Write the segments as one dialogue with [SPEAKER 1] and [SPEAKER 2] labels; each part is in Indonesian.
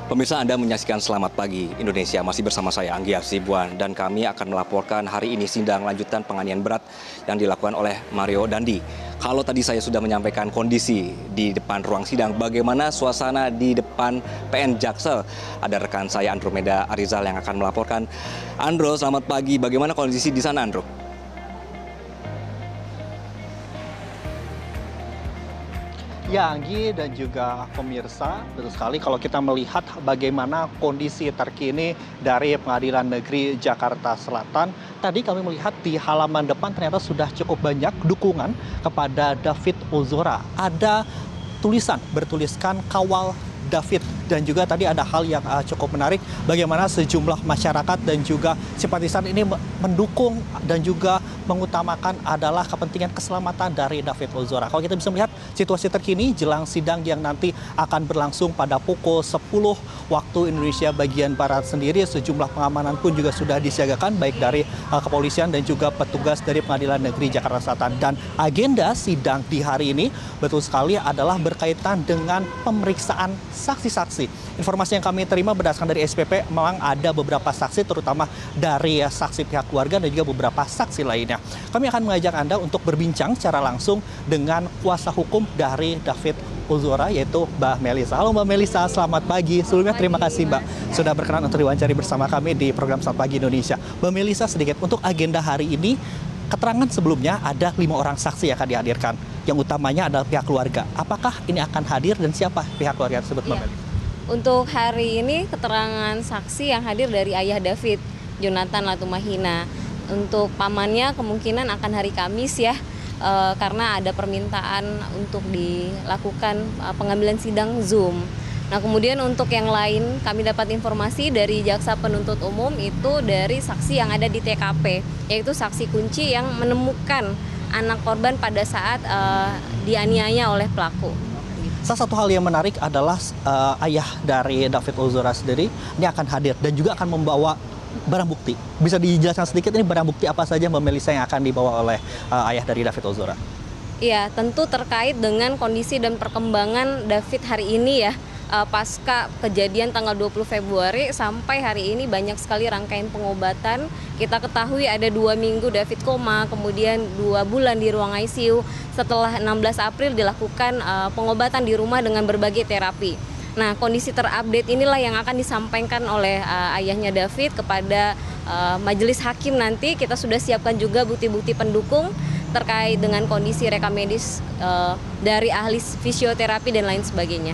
[SPEAKER 1] Pemirsa, Anda menyaksikan Selamat Pagi Indonesia, masih bersama saya Anggi Hasibuan, dan kami akan melaporkan hari ini sidang lanjutan penganiayaan berat yang dilakukan oleh Mario Dandi. Kalau tadi saya sudah menyampaikan kondisi di depan ruang sidang, bagaimana suasana di depan PN Jaksel? Ada rekan saya Andromeda Arizal yang akan melaporkan. Andro, selamat pagi. Bagaimana kondisi di sana, Andro?
[SPEAKER 2] Ya, Anggi dan juga pemirsa, betul sekali kalau kita melihat bagaimana kondisi terkini dari Pengadilan Negeri Jakarta Selatan. Tadi kami melihat di halaman depan ternyata sudah cukup banyak dukungan kepada David Ozora. Ada tulisan bertuliskan "Kawal David", dan juga tadi ada hal yang cukup menarik, bagaimana sejumlah masyarakat dan juga simpatisan ini mendukung dan juga mengutamakan adalah kepentingan keselamatan dari David Ozora. Kalau kita bisa melihat situasi terkini jelang sidang yang nanti akan berlangsung pada pukul 10 waktu Indonesia bagian Barat sendiri, sejumlah pengamanan pun juga sudah disiagakan baik dari kepolisian dan juga petugas dari Pengadilan Negeri Jakarta Selatan. Dan agenda sidang di hari ini betul sekali adalah berkaitan dengan pemeriksaan saksi-saksi. Informasi yang kami terima berdasarkan dari SPP, memang ada beberapa saksi, terutama dari saksi pihak keluarga dan juga beberapa saksi lainnya. Kami akan mengajak Anda untuk berbincang secara langsung dengan kuasa hukum dari David Ozora, yaitu Mbak Melisa. Halo Mbak Melisa, selamat pagi. Sebelumnya terima kasih Mbak sudah berkenan untuk diwawancari bersama kami di program Selamat Pagi Indonesia. Mbak Melisa, sedikit untuk agenda hari ini, keterangan sebelumnya ada 5 orang saksi yang akan dihadirkan. Yang utamanya adalah pihak keluarga. Apakah ini akan hadir dan siapa pihak keluarga tersebut, Mbak Melisa?
[SPEAKER 3] Untuk hari ini keterangan saksi yang hadir dari ayah David, Jonathan Latumahina. Untuk pamannya kemungkinan akan hari Kamis ya, karena ada permintaan untuk dilakukan pengambilan sidang Zoom. Nah, kemudian untuk yang lain kami dapat informasi dari jaksa penuntut umum itu dari saksi yang ada di TKP, yaitu saksi kunci yang menemukan anak korban pada saat dianiaya oleh pelaku.
[SPEAKER 2] Salah satu hal yang menarik adalah ayah dari David Ozora sendiri ini akan hadir dan juga akan membawa barang bukti. Bisa dijelaskan sedikit ini barang bukti apa saja Mbak Melisa yang akan dibawa oleh ayah dari David Ozora?
[SPEAKER 3] Iya, tentu terkait dengan kondisi dan perkembangan David hari ini ya. Pasca kejadian tanggal 20 Februari sampai hari ini banyak sekali rangkaian pengobatan. Kita ketahui ada 2 minggu David koma, kemudian 2 bulan di ruang ICU. Setelah 16 April dilakukan pengobatan di rumah dengan berbagai terapi. Nah, kondisi terupdate inilah yang akan disampaikan oleh ayahnya David kepada majelis hakim nanti. Kita sudah siapkan juga bukti-bukti pendukung terkait dengan kondisi rekam medis dari ahli fisioterapi dan lain sebagainya.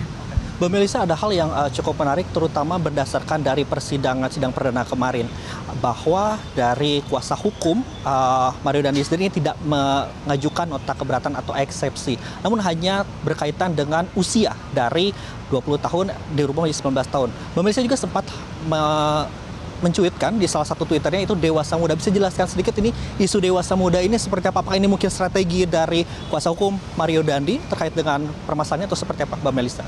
[SPEAKER 2] Mbak Melisa, ada hal yang cukup menarik terutama berdasarkan dari persidangan sidang perdana kemarin, bahwa dari kuasa hukum Mario Dandi sendiri tidak mengajukan nota keberatan atau eksepsi, namun hanya berkaitan dengan usia dari 20 tahun dirubah menjadi 19 tahun. Mbak Melisa juga sempat mencuitkan di salah satu Twitternya itu dewasa muda. Bisa jelaskan sedikit ini isu dewasa muda ini seperti apa? Apakah ini mungkin strategi dari kuasa hukum Mario Dandi terkait dengan permasalahannya atau seperti apa, Mbak Melisa?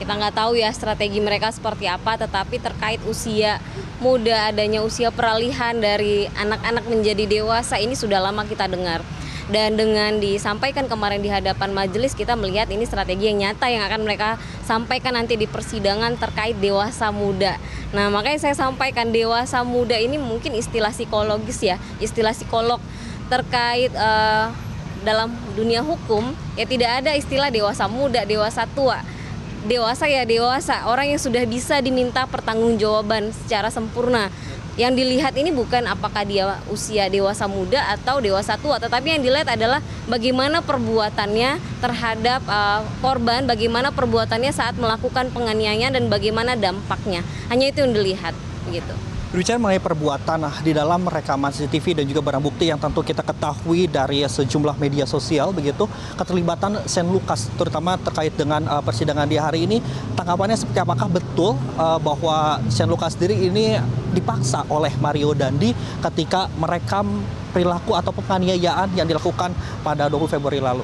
[SPEAKER 3] Kita nggak tahu ya strategi mereka seperti apa, tetapi terkait usia muda, adanya usia peralihan dari anak-anak menjadi dewasa, ini sudah lama kita dengar. Dan dengan disampaikan kemarin di hadapan majelis, kita melihat ini strategi yang nyata yang akan mereka sampaikan nanti di persidangan terkait dewasa muda. Nah, makanya saya sampaikan dewasa muda ini mungkin istilah psikologis ya, istilah psikolog terkait dalam dunia hukum, ya tidak ada istilah dewasa muda, dewasa tua. Dewasa ya dewasa, orang yang sudah bisa diminta pertanggungjawaban secara sempurna. Yang dilihat ini bukan apakah dia usia dewasa muda atau dewasa tua, tetapi yang dilihat adalah bagaimana perbuatannya terhadap korban, bagaimana perbuatannya saat melakukan penganiayaan dan bagaimana dampaknya. Hanya itu yang dilihat, gitu.
[SPEAKER 2] Berbicara mengenai perbuatan di dalam rekaman CCTV dan juga barang bukti yang tentu kita ketahui dari sejumlah media sosial, begitu keterlibatan Shane Lucas terutama terkait dengan persidangan di hari ini, tanggapannya seperti apakah betul bahwa Shane Lucas sendiri ini dipaksa oleh Mario Dandi ketika merekam perilaku atau penganiayaan yang dilakukan pada 20 Februari lalu?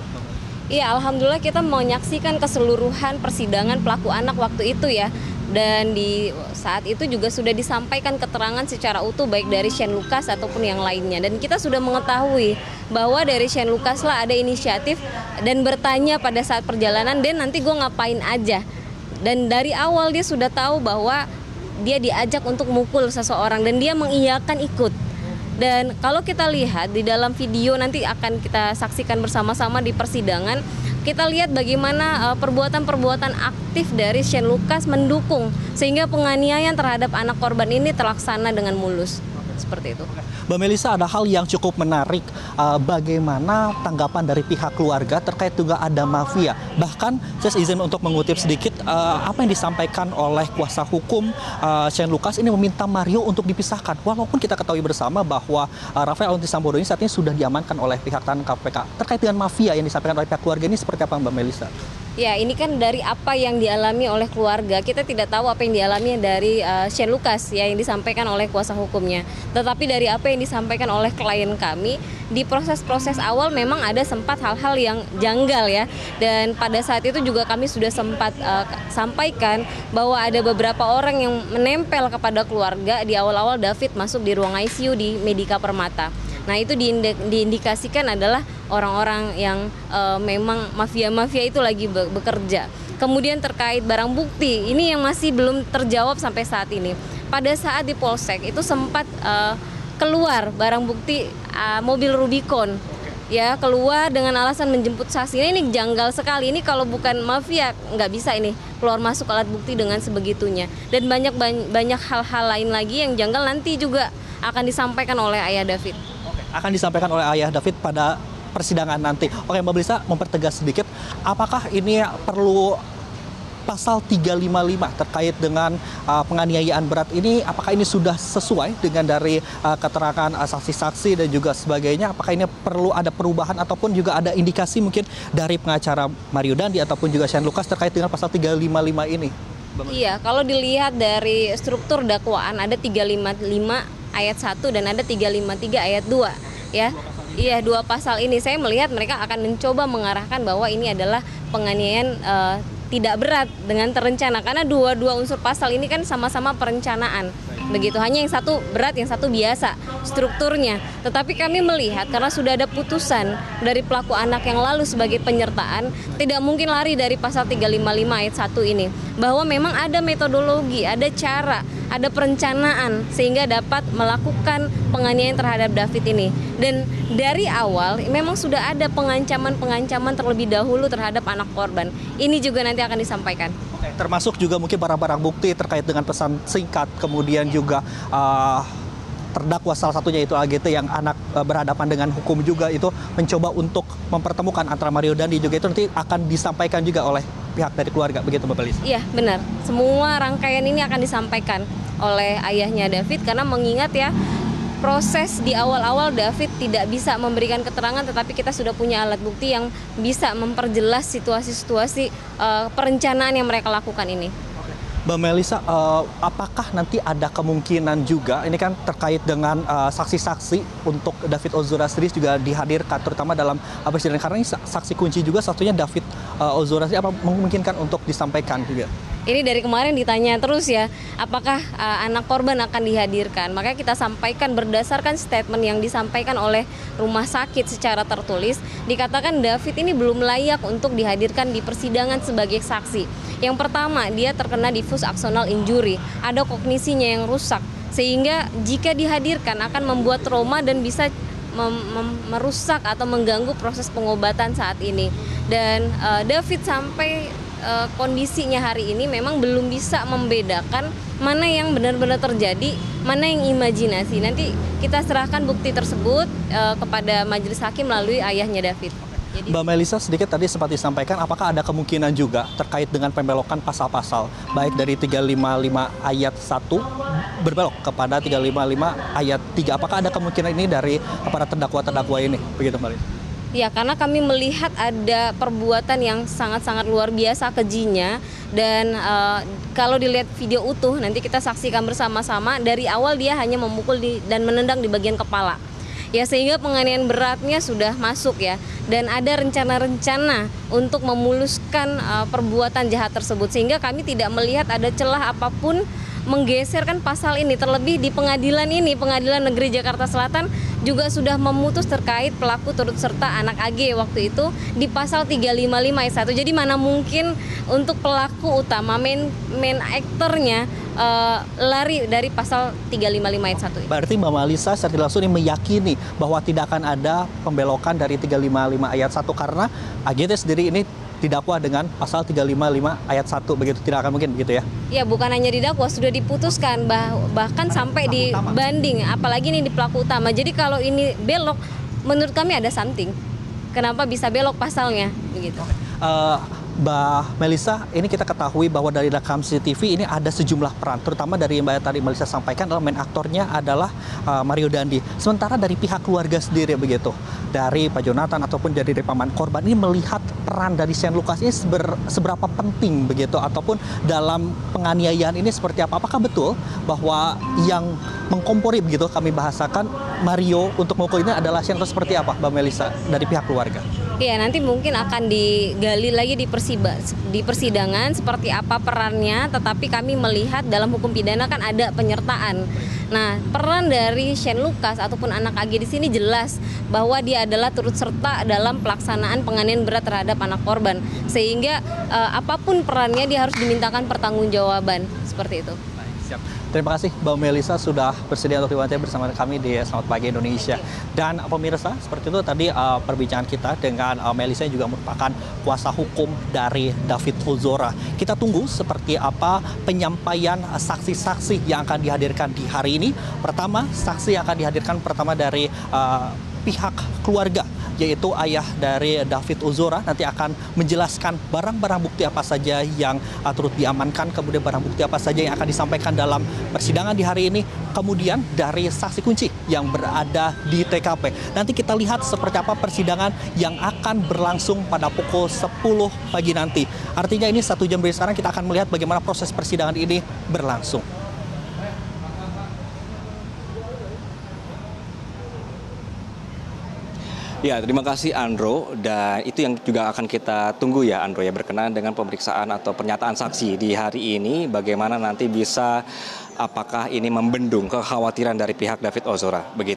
[SPEAKER 3] Iya, alhamdulillah kita menyaksikan keseluruhan persidangan pelaku anak waktu itu ya. Dan di saat itu juga sudah disampaikan keterangan secara utuh baik dari Shane Lucas ataupun yang lainnya. Dan kita sudah mengetahui bahwa dari Shane Lucas lah ada inisiatif dan bertanya pada saat perjalanan, "Den, nanti gue ngapain aja?" dan dari awal dia sudah tahu bahwa dia diajak untuk mukul seseorang dan dia mengiyakan ikut. Dan kalau kita lihat di dalam video nanti akan kita saksikan bersama-sama di persidangan, kita lihat bagaimana perbuatan-perbuatan aktif dari Shane Lucas mendukung sehingga penganiayaan terhadap anak korban ini terlaksana dengan mulus. Seperti itu.
[SPEAKER 2] Mbak Melisa, ada hal yang cukup menarik, bagaimana tanggapan dari pihak keluarga terkait juga ada mafia. Bahkan saya izin untuk mengutip sedikit apa yang disampaikan oleh kuasa hukum Shane Lucas ini meminta Mario untuk dipisahkan. Walaupun kita ketahui bersama bahwa Rafael Alun Trisambodo ini saat ini sudah diamankan oleh pihak tahanan KPK. Terkait dengan mafia yang disampaikan oleh pihak keluarga ini seperti apa Mbak Melisa?
[SPEAKER 3] Ya, ini kan dari apa yang dialami oleh keluarga. Kita tidak tahu apa yang dialami dari Shane Lucas ya, yang disampaikan oleh kuasa hukumnya. Tetapi dari apa yang disampaikan oleh klien kami, di proses-proses awal memang ada sempat hal-hal yang janggal ya. Dan pada saat itu juga kami sudah sempat sampaikan bahwa ada beberapa orang yang menempel kepada keluarga di awal-awal David masuk di ruang ICU di Medika Permata. Nah, itu diindikasikan adalah orang-orang yang memang mafia-mafia itu lagi bekerja. Kemudian terkait barang bukti, ini yang masih belum terjawab sampai saat ini. Pada saat di Polsek itu sempat keluar barang bukti mobil Rubicon. Ya, keluar dengan alasan menjemput saksi. Ini janggal sekali. Ini kalau bukan mafia nggak bisa ini keluar masuk alat bukti dengan sebegitunya. Dan banyak hal-hal lain lagi yang janggal nanti juga akan disampaikan oleh ayah David.
[SPEAKER 2] Akan disampaikan oleh ayah David pada persidangan nanti. Oke, Mbak Melisa, mempertegas sedikit, apakah ini perlu pasal 355 terkait dengan penganiayaan berat ini, apakah ini sudah sesuai dengan dari keterangan saksi-saksi dan juga sebagainya? Apakah ini perlu ada perubahan ataupun juga ada indikasi mungkin dari pengacara Mario Dandi ataupun juga Shane Lucas terkait dengan pasal 355 ini?
[SPEAKER 3] Iya, kalau dilihat dari struktur dakwaan ada 355 ayat 1 dan ada 353 ayat 2 ya. Iya, dua pasal ini saya melihat mereka akan mencoba mengarahkan bahwa ini adalah penganiayaan tidak berat dengan terencana, karena dua unsur pasal ini kan sama-sama perencanaan. Begitu, hanya yang satu berat, yang satu biasa strukturnya. Tetapi kami melihat karena sudah ada putusan dari pelaku anak yang lalu sebagai penyertaan, tidak mungkin lari dari pasal 355 ayat 1 ini. Bahwa memang ada metodologi, ada cara, ada perencanaan sehingga dapat melakukan penganiayaan terhadap David ini. Dan dari awal memang sudah ada pengancaman terlebih dahulu terhadap anak korban. Ini juga nanti akan disampaikan.
[SPEAKER 2] Termasuk juga mungkin barang-barang bukti terkait dengan pesan singkat, kemudian juga terdakwa salah satunya itu AGT yang anak berhadapan dengan hukum juga itu mencoba untuk mempertemukan antara Mario Dandi juga itu nanti akan disampaikan juga oleh pihak dari keluarga, begitu Mbak Melisa?
[SPEAKER 3] Iya, benar. Semua rangkaian ini akan disampaikan oleh ayahnya David karena mengingat ya, proses di awal-awal David tidak bisa memberikan keterangan, tetapi kita sudah punya alat bukti yang bisa memperjelas situasi-situasi perencanaan yang mereka lakukan ini.
[SPEAKER 2] Mbak Melisa, apakah nanti ada kemungkinan juga, ini kan terkait dengan saksi-saksi untuk David Ozora sendiri juga dihadirkan, terutama dalam persidangan, karena ini saksi kunci juga satunya David Ozora sendiri, apa memungkinkan untuk disampaikan juga?
[SPEAKER 3] Ini dari kemarin ditanya terus ya, apakah anak korban akan dihadirkan. Makanya kita sampaikan berdasarkan statement yang disampaikan oleh rumah sakit secara tertulis, dikatakan David ini belum layak untuk dihadirkan di persidangan sebagai saksi. Yang pertama, dia terkena diffuse axonal injury, ada kognisinya yang rusak, sehingga jika dihadirkan akan membuat trauma dan bisa merusak atau mengganggu proses pengobatan saat ini. Dan David sampai kondisinya hari ini memang belum bisa membedakan mana yang benar-benar terjadi, mana yang imajinasi. Nanti kita serahkan bukti tersebut kepada majelis hakim melalui ayahnya David.
[SPEAKER 2] Jadi, Mbak Melisa, sedikit tadi sempat disampaikan, apakah ada kemungkinan juga terkait dengan pembelokan pasal-pasal, baik dari 355 ayat 1 berbelok kepada 355 ayat 3. Apakah ada kemungkinan ini dari para terdakwa-terdakwa ini? Begitu Mbak Melisa?
[SPEAKER 3] Ya, karena kami melihat ada perbuatan yang sangat-sangat luar biasa kejinya. Dan kalau dilihat video utuh, nanti kita saksikan bersama-sama, dari awal dia hanya memukul dan menendang di bagian kepala. Ya, sehingga penganiayaan beratnya sudah masuk ya. Dan ada rencana-rencana untuk memuluskan perbuatan jahat tersebut. Sehingga kami tidak melihat ada celah apapun menggeserkan pasal ini. Terlebih di pengadilan ini, Pengadilan Negeri Jakarta Selatan, juga sudah memutus terkait pelaku turut serta anak AG waktu itu di pasal 355 ayat 1. Jadi mana mungkin untuk pelaku utama main aktornya lari dari pasal 355 ayat 1.
[SPEAKER 2] Berarti Mbak Malisa secara langsung ini meyakini bahwa tidak akan ada pembelokan dari 355 ayat 1 karena AGT sendiri ini didakwa dengan pasal 355 ayat 1 begitu, tidak akan mungkin begitu ya?
[SPEAKER 3] Ya, bukan hanya didakwa, sudah diputuskan bahkan sampai dibanding, apalagi ini di pelaku utama. Jadi kalau ini belok, menurut kami ada something. Kenapa bisa belok pasalnya begitu?
[SPEAKER 2] Mbak Melisa, ini kita ketahui bahwa dari rekam CCTV ini ada sejumlah peran, terutama dari Mbak tadi Melisa sampaikan adalah main aktornya adalah Mario Dandi. Sementara dari pihak keluarga sendiri begitu, dari Pak Jonathan ataupun dari paman korban ini melihat peran dari Shane Lucas ini seberapa penting begitu, ataupun dalam penganiayaan ini seperti apa? Apakah betul bahwa yang mengkompori begitu kami bahasakan Mario untuk memukul ini adalah Shane, atau seperti apa Mbak Melisa dari pihak keluarga?
[SPEAKER 3] Iya, nanti mungkin akan digali lagi di persidangan seperti apa perannya, tetapi kami melihat dalam hukum pidana kan ada penyertaan. Nah, peran dari Shane Lucas ataupun anak AG di sini jelas bahwa dia adalah turut serta dalam pelaksanaan penganiayaan berat terhadap anak korban. Sehingga apapun perannya dia harus dimintakan pertanggungjawaban, seperti itu.
[SPEAKER 2] Siap. Terima kasih Mbak Melisa sudah bersedia untuk diwawancara bersama kami di Selamat Pagi Indonesia. Dan pemirsa, seperti itu tadi perbincangan kita dengan Melisa yang juga merupakan kuasa hukum dari David Ozora. Kita tunggu seperti apa penyampaian saksi-saksi yang akan dihadirkan di hari ini. Pertama, saksi yang akan dihadirkan pertama dari pihak keluarga, yaitu ayah dari David Ozora, nanti akan menjelaskan barang-barang bukti apa saja yang turut diamankan, kemudian barang bukti apa saja yang akan disampaikan dalam persidangan di hari ini, kemudian dari saksi kunci yang berada di TKP. Nanti kita lihat seperti apa persidangan yang akan berlangsung pada pukul 10 pagi nanti. Artinya ini 1 jam dari sekarang kita akan melihat bagaimana proses persidangan ini berlangsung.
[SPEAKER 1] Ya, terima kasih Andro, dan itu yang juga akan kita tunggu ya Andro ya, berkenaan dengan pemeriksaan atau pernyataan saksi di hari ini, bagaimana nanti bisa, apakah ini membendung kekhawatiran dari pihak David Ozora begitu.